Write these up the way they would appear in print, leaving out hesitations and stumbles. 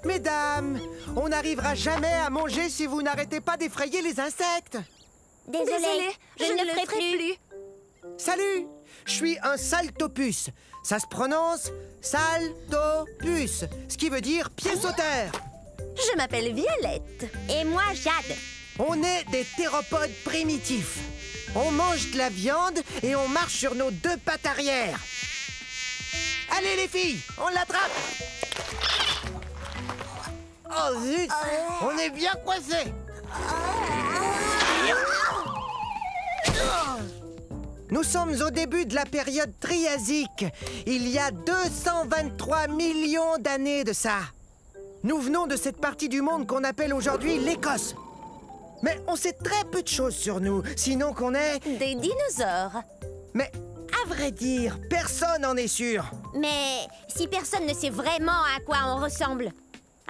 Mesdames, on n'arrivera jamais à manger si vous n'arrêtez pas d'effrayer les insectes. Désolée, je ne le ferai plus. Salut, je suis un saltopus. Ça se prononce saltopus, ce qui veut dire pied sauteur. Je m'appelle Violette. Et moi, Jade. On est des théropodes primitifs. On mange de la viande et on marche sur nos deux pattes arrière. Allez les filles, on l'attrape. Oh zut, on est bien coincés. Nous sommes au début de la période Triasique. Il y a 223 millions d'années de ça. Nous venons de cette partie du monde qu'on appelle aujourd'hui l'Écosse. Mais on sait très peu de choses sur nous, sinon qu'on est... Des dinosaures. Mais à vrai dire, personne n'en est sûr. Mais si personne ne sait vraiment à quoi on ressemble,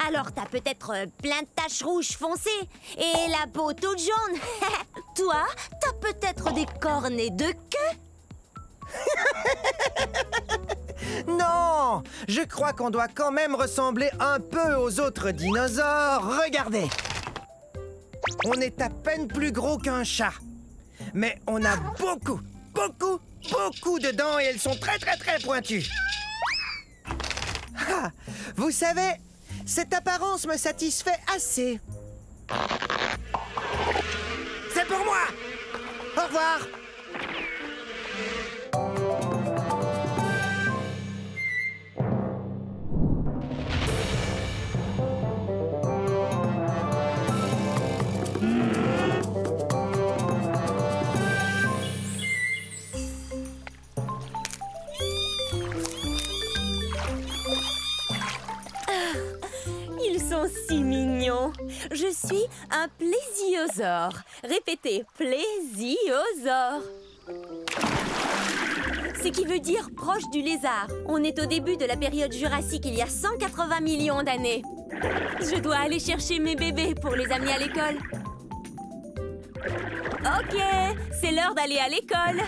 alors t'as peut-être plein de taches rouges foncées et la peau toute jaune. Toi, t'as peut-être des cornes et deux queues. Non, je crois qu'on doit quand même ressembler un peu aux autres dinosaures. Regardez. On est à peine plus gros qu'un chat. Mais on a beaucoup de dents et elles sont très pointues. Ah, vous savez, cette apparence me satisfait assez. C'est pour moi. Au revoir. Ils sont si mignons. Je suis un plésiosaure. Répétez, plésiosaure. Ce qui veut dire proche du lézard. On est au début de la période jurassique, il y a 180 millions d'années. Je dois aller chercher mes bébés pour les amener à l'école. Ok, c'est l'heure d'aller à l'école.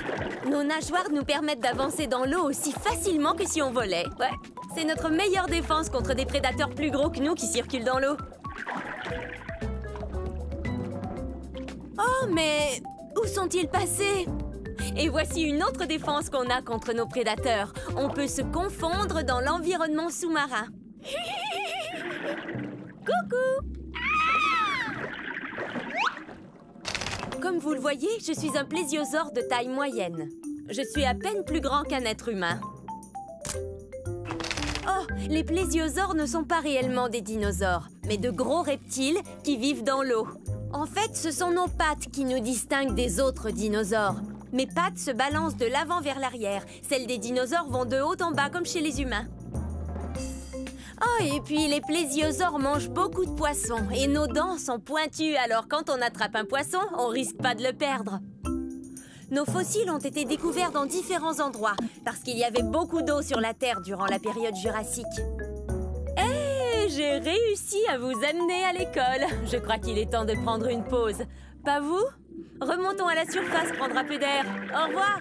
Nos nageoires nous permettent d'avancer dans l'eau aussi facilement que si on volait. Ouais, c'est notre meilleure défense contre des prédateurs plus gros que nous qui circulent dans l'eau. Oh, mais où sont-ils passés? Et voici une autre défense qu'on a contre nos prédateurs. On peut se confondre dans l'environnement sous-marin. Coucou! Comme vous le voyez, je suis un plésiosaure de taille moyenne. Je suis à peine plus grand qu'un être humain. Oh, les plésiosaures ne sont pas réellement des dinosaures, mais de gros reptiles qui vivent dans l'eau. En fait, ce sont nos pattes qui nous distinguent des autres dinosaures. Mes pattes se balancent de l'avant vers l'arrière. Celles des dinosaures vont de haut en bas, comme chez les humains. Oh, et puis les plésiosaures mangent beaucoup de poissons. Et nos dents sont pointues, alors quand on attrape un poisson, on risque pas de le perdre. Nos fossiles ont été découverts dans différents endroits, parce qu'il y avait beaucoup d'eau sur la Terre durant la période jurassique. Hé, j'ai réussi à vous amener à l'école. Je crois qu'il est temps de prendre une pause. Pas vous? Remontons à la surface, prendre un peu d'air. Au revoir!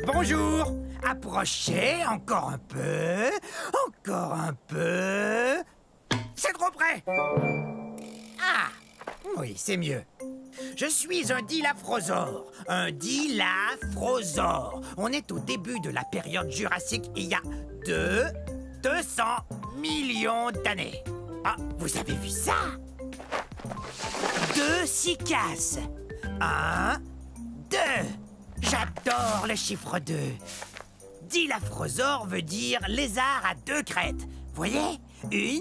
Bonjour. Approchez encore un peu. Encore un peu. C'est trop près. Ah, oui, c'est mieux. Je suis un dilaphrosore. Un dilaphrosore. On est au début de la période jurassique il y a 200 millions d'années. Ah, vous avez vu ça? 2 cycas. 1, 2. J'adore le chiffre 2. Dilaphrosore veut dire lézard à 2 crêtes. Voyez? 1,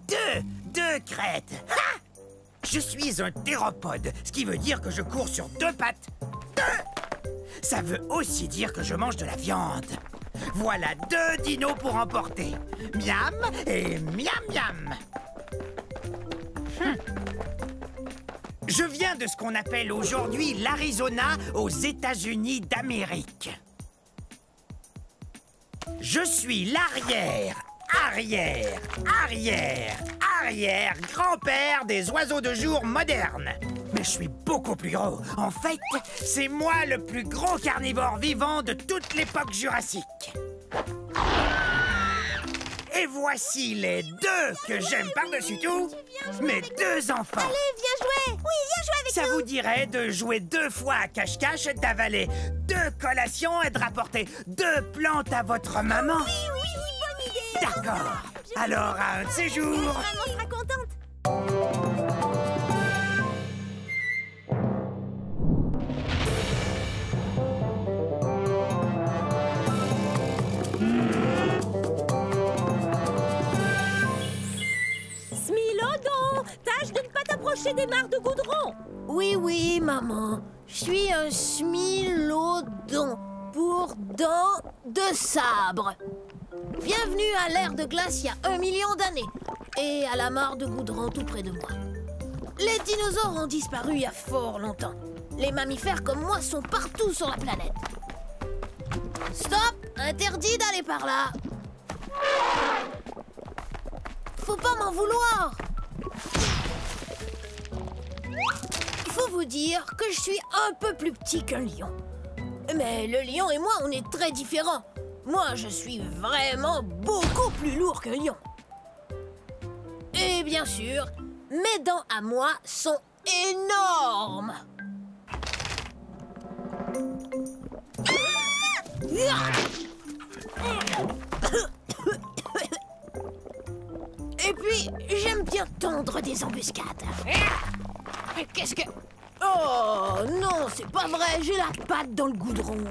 2. 2 crêtes. Ha! Je suis un théropode, ce qui veut dire que je cours sur 2 pattes. 2! Ça veut aussi dire que je mange de la viande. Voilà 2 dinos pour emporter. Miam et miam miam. Je viens de ce qu'on appelle aujourd'hui l'Arizona aux États-Unis d'Amérique. Je suis l'arrière grand-père des oiseaux de jour modernes. Mais je suis beaucoup plus gros. En fait, c'est moi le plus gros carnivore vivant de toute l'époque jurassique. Et voici les deux que j'aime par-dessus tout, mes deux enfants. Allez, viens jouer. Oui, viens jouer avec Ça nous. vous dirait de jouer 2 fois à cache-cache, d'avaler 2 collations et de rapporter 2 plantes à votre maman? Oui, bonne idée. D'accord. Alors, à un de ces jours... Maman sera contente. Smilodon, tâche de ne pas t'approcher des mares de goudron. Oui, maman. Je suis un smilodon pour dents de sabre. Bienvenue à l'ère de glace il y a 1 million d'années. Et à la mare de goudron tout près de moi. Les dinosaures ont disparu il y a fort longtemps. Les mammifères comme moi sont partout sur la planète. Stop! Interdit d'aller par là. Faut pas m'en vouloir. Il faut vous dire que je suis un peu plus petit qu'un lion. Mais le lion et moi, on est très différents. Moi, je suis vraiment beaucoup plus lourd qu'un lion. Et bien sûr, mes dents à moi sont énormes. Et puis, j'aime bien tendre des embuscades. Mais qu'est-ce que... Oh non, c'est pas vrai, j'ai la patte dans le goudron.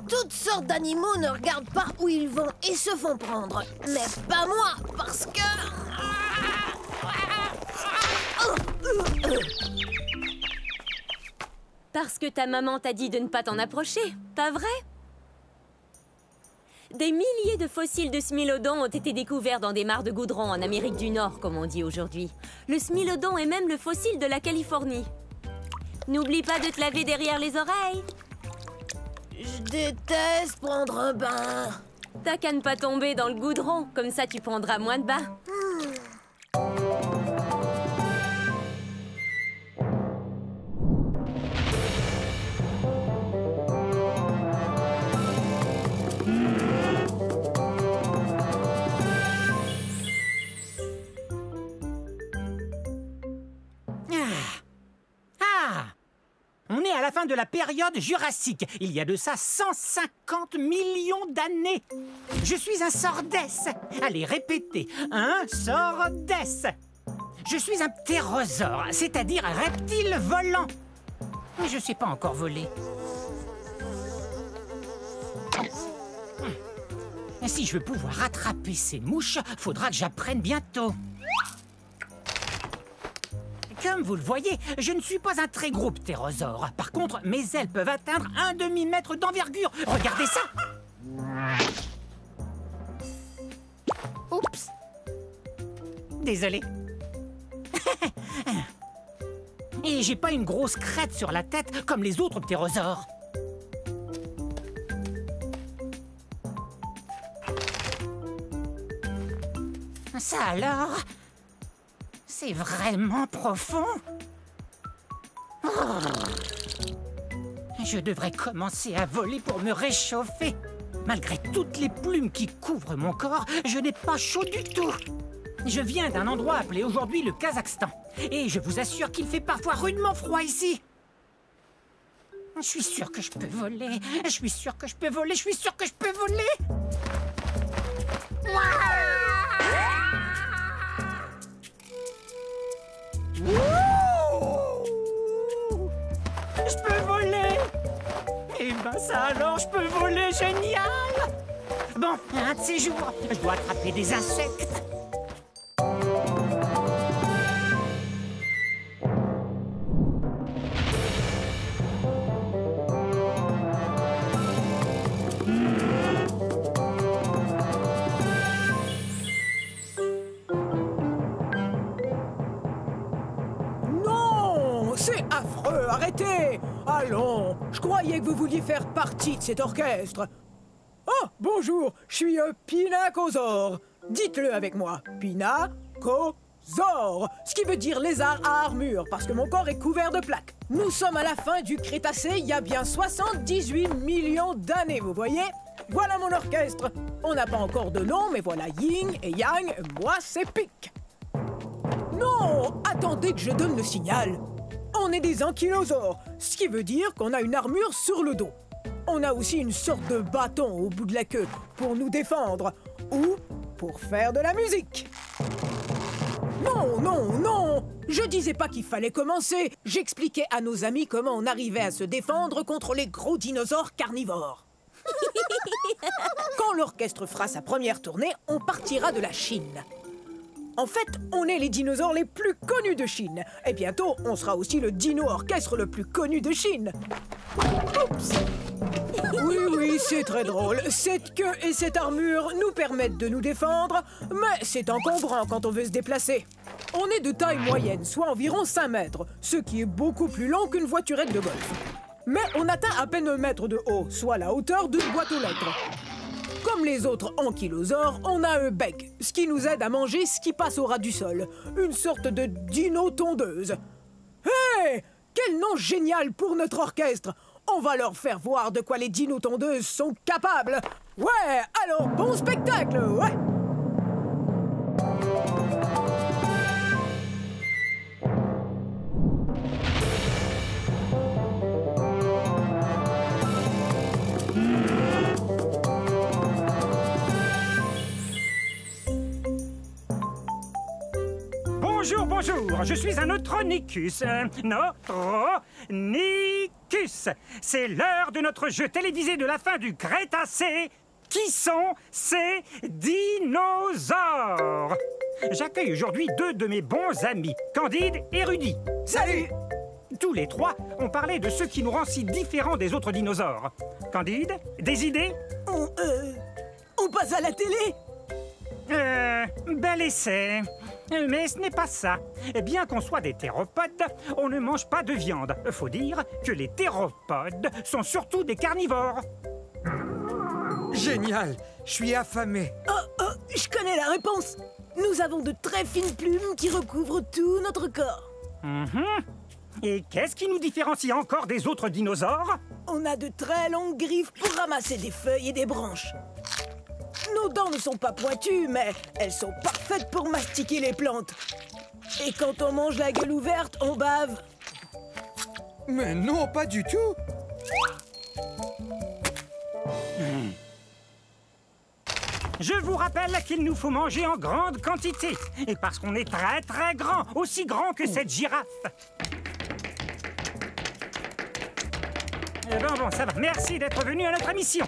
Toutes sortes d'animaux ne regardent pas où ils vont et se font prendre. Mais pas moi, parce que... Parce que ta maman t'a dit de ne pas t'en approcher, pas vrai? Des milliers de fossiles de smilodons ont été découverts dans des mares de goudron en Amérique du Nord, comme on dit aujourd'hui. Le smilodon est même le fossile de la Californie. N'oublie pas de te laver derrière les oreilles. Je déteste prendre un bain. T'as qu'à ne pas tomber dans le goudron, comme ça tu prendras moins de bains. On est à la fin de la période jurassique. Il y a de ça 150 millions d'années. Je suis un sordès. Allez, répétez. Un sordès. Je suis un ptérosaure, c'est-à-dire un reptile volant. Mais je ne sais pas encore voler. Si je veux pouvoir attraper ces mouches, faudra que j'apprenne bientôt. Comme vous le voyez, je ne suis pas un très gros ptérosaure. Par contre, mes ailes peuvent atteindre 1 demi-mètre d'envergure. Regardez ça! Oups! Désolé. Et j'ai pas une grosse crête sur la tête comme les autres ptérosaures. Ça alors? C'est vraiment profond. Oh. Je devrais commencer à voler pour me réchauffer. Malgré toutes les plumes qui couvrent mon corps, je n'ai pas chaud du tout. Je viens d'un endroit appelé aujourd'hui le Kazakhstan. Et je vous assure qu'il fait parfois rudement froid ici. Je suis sûr que je peux voler. Je suis sûr que je peux voler. Je suis sûr que je peux voler. Je peux voler! Eh ben ça alors, je peux voler, génial! Bon, un de ces jours, je dois attraper des insectes. C'est affreux, arrêtez! Allons, je croyais que vous vouliez faire partie de cet orchestre. Oh, bonjour, je suis Pinacosaure. Dites-le avec moi, Pinacosaure, ce qui veut dire lézard à armure, parce que mon corps est couvert de plaques. Nous sommes à la fin du Crétacé, il y a bien 78 millions d'années, vous voyez? Voilà mon orchestre. On n'a pas encore de nom, mais voilà Yin et Yang, moi c'est Pic. Non, attendez que je donne le signal. On est des ankylosaures, ce qui veut dire qu'on a une armure sur le dos. On a aussi une sorte de bâton au bout de la queue pour nous défendre ou pour faire de la musique. Non, non, non! Je disais pas qu'il fallait commencer. J'expliquais à nos amis comment on arrivait à se défendre contre les gros dinosaures carnivores. Quand l'orchestre fera sa première tournée, on partira de la Chine. En fait, on est les dinosaures les plus connus de Chine. Et bientôt, on sera aussi le dino-orchestre le plus connu de Chine. Oups! Oui, oui, c'est très drôle. Cette queue et cette armure nous permettent de nous défendre, mais c'est encombrant quand on veut se déplacer. On est de taille moyenne, soit environ 5 mètres, ce qui est beaucoup plus long qu'une voiturette de golf. Mais on atteint à peine 1 mètre de haut, soit la hauteur d'une boîte aux lettres. Comme les autres ankylosaures, on a un bec, ce qui nous aide à manger ce qui passe au ras du sol. Une sorte de dino-tondeuse. Hé! Quel nom génial pour notre orchestre! On va leur faire voir de quoi les dino-tondeuses sont capables. Ouais, alors bon spectacle, ouais! Bonjour, bonjour, je suis un Neutronicus. Neutronicus. C'est l'heure de notre jeu télévisé de la fin du Crétacé. Qui sont ces dinosaures? J'accueille aujourd'hui 2 de mes bons amis, Candide et Rudy. Salut! Tous les 3 ont parlé de ce qui nous rend si différents des autres dinosaures. Candide, des idées? On passe à la télé? Bel essai. Mais ce n'est pas ça. Bien qu'on soit des théropodes, on ne mange pas de viande. Faut dire que les théropodes sont surtout des carnivores. Génial! Je suis affamé. Oh, je connais la réponse. Nous avons de très fines plumes qui recouvrent tout notre corps. Et qu'est-ce qui nous différencie encore des autres dinosaures? On a de très longues griffes pour ramasser des feuilles et des branches. Nos dents ne sont pas pointues, mais elles sont parfaites pour mastiquer les plantes. Et quand on mange la gueule ouverte, on bave. Mais non, pas du tout! Je vous rappelle qu'il nous faut manger en grande quantité. Et parce qu'on est très très grand, aussi grand que cette girafe. Bon, ça va. Merci d'être venu à notre émission.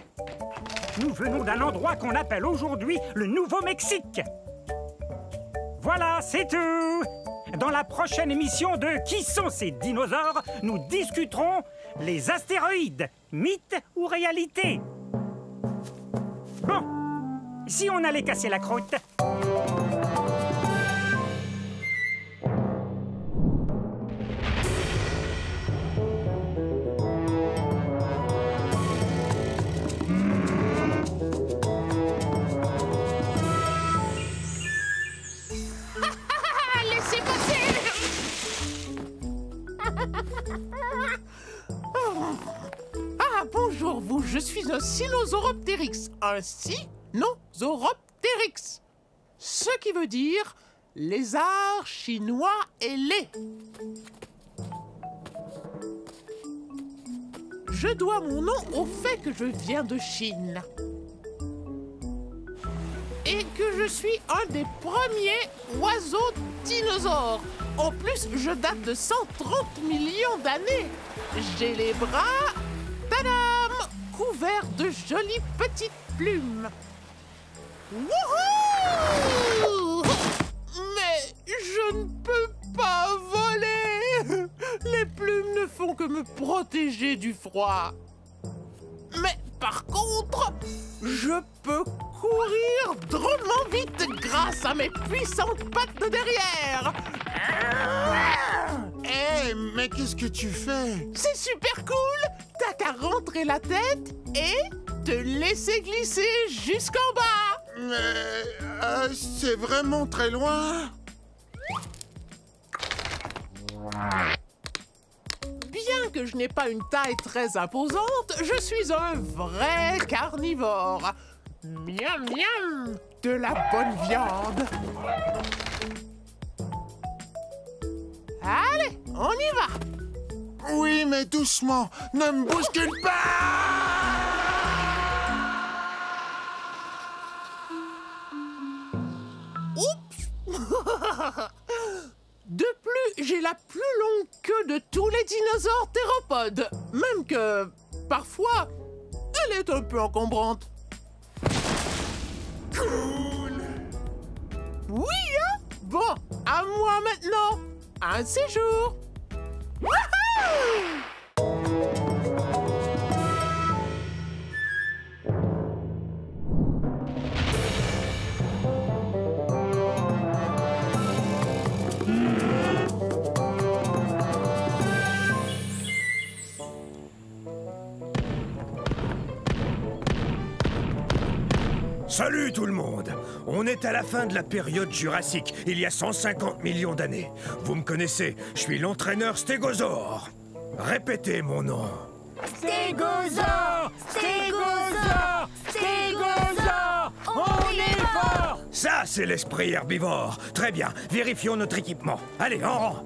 Nous venons d'un endroit qu'on appelle aujourd'hui le Nouveau-Mexique. Voilà, c'est tout. Dans la prochaine émission de Qui sont ces dinosaures, nous discuterons les astéroïdes, mythe ou réalité. Bon, si on allait casser la croûte... Bonjour vous, je suis un Sinosauropteryx. Un Sinosauropteryx. Ce qui veut dire lézard chinois ailé. Je dois mon nom au fait que je viens de Chine. Et que je suis un des premiers oiseaux dinosaures. En plus, je date de 130 millions d'années. J'ai les bras... Tadam! Couvert de jolies petites plumes. Wouhou! Mais je ne peux pas voler! Les plumes ne font que me protéger du froid. Mais par contre, je peux courir drôlement vite grâce à mes puissantes pattes de derrière. Hé, mais qu'est-ce que tu fais? C'est super cool! T'as qu'à rentrer la tête et te laisser glisser jusqu'en bas. Mais c'est vraiment très loin. Bien que je n'ai pas une taille très imposante, je suis un vrai carnivore. Miam miam, de la bonne viande. Allez, on y va. Oui, mais doucement. Ne me bouscule pas. Oups. De plus, j'ai la plus longue queue de tous les dinosaures théropodes. Même que, parfois, elle est un peu encombrante. Cool. Oui, hein? Bon, à moi maintenant. Un séjour. Wouhou! Salut tout le monde! On est à la fin de la période jurassique, il y a 150 millions d'années. Vous me connaissez, je suis l'entraîneur Stégosaure. Répétez mon nom. Stégosaure! Stégosaure! Stégosaure! On est fort! Ça, c'est l'esprit herbivore. Très bien, vérifions notre équipement. Allez, en rang.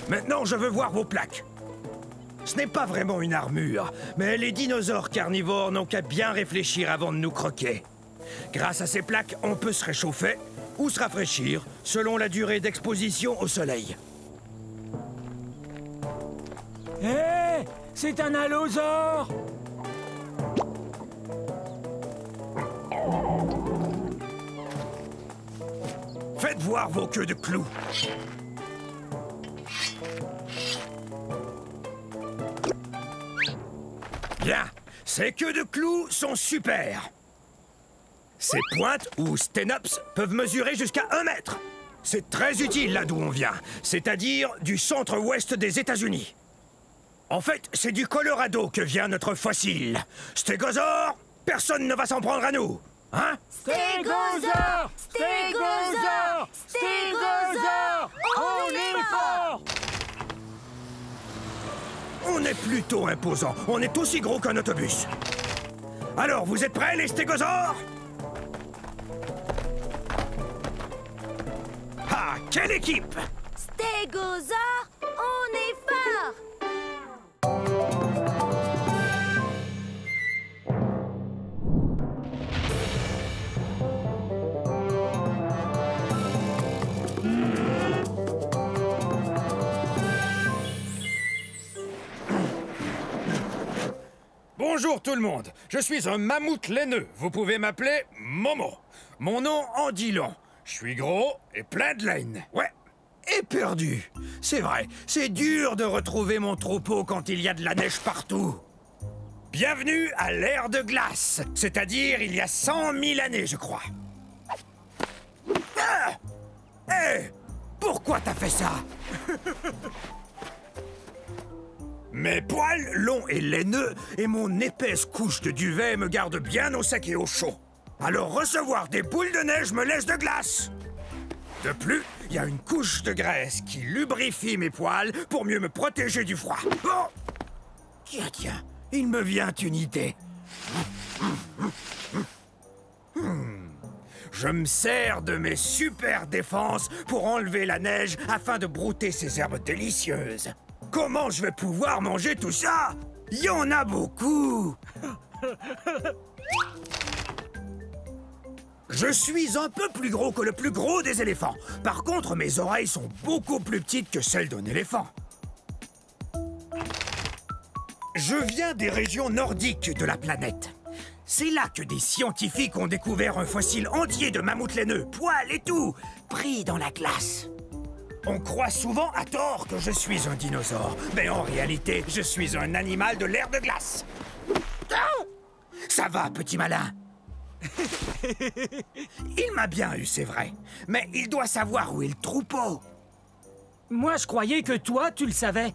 Maintenant, je veux voir vos plaques. Ce n'est pas vraiment une armure, mais les dinosaures carnivores n'ont qu'à bien réfléchir avant de nous croquer. Grâce à ces plaques, on peut se réchauffer ou se rafraîchir selon la durée d'exposition au soleil. Hé, c'est un allosaure! Faites voir vos queues de clous. Bien, ces queues de clous sont super. Ces pointes, ou sténops, peuvent mesurer jusqu'à 1 mètre. C'est très utile là d'où on vient, c'est-à-dire du centre-ouest des États-Unis. En fait, c'est du Colorado que vient notre fossile. Stégosaure, personne ne va s'en prendre à nous. Hein? Stégosaure! Stégosaure! Stégosaure! On est fort! On est plutôt imposant. On est aussi gros qu'un autobus. Alors, vous êtes prêts, les stégosaures? Ah, quelle équipe! Stégosaure, on est fort! Bonjour tout le monde, je suis un mammouth laineux. Vous pouvez m'appeler Momo. Mon nom en dit long. Je suis gros et plein de laine. Ouais, et perdu. C'est vrai, c'est dur de retrouver mon troupeau quand il y a de la neige partout. Bienvenue à l'ère de glace, c'est-à-dire il y a 100 000 années, je crois. Ah! Hé! Pourquoi t'as fait ça? Mes poils longs et laineux et mon épaisse couche de duvet me gardent bien au sec et au chaud. Alors recevoir des boules de neige me laisse de glace. De plus, il y a une couche de graisse qui lubrifie mes poils pour mieux me protéger du froid. Oh! Tiens, il me vient une idée. Je me sers de mes super défenses pour enlever la neige afin de brouter ces herbes délicieuses. Comment je vais pouvoir manger tout ça? Il y en a beaucoup. Je suis un peu plus gros que le plus gros des éléphants. Par contre, mes oreilles sont beaucoup plus petites que celles d'un éléphant. Je viens des régions nordiques de la planète. C'est là que des scientifiques ont découvert un fossile entier de mammouth laineux, poils et tout, pris dans la glace. On croit souvent à tort que je suis un dinosaure, mais en réalité, je suis un animal de l'ère de glace. Ah! Ça va, petit malin? Il m'a bien eu, c'est vrai, mais il doit savoir où est le troupeau. Moi, je croyais que toi, tu le savais.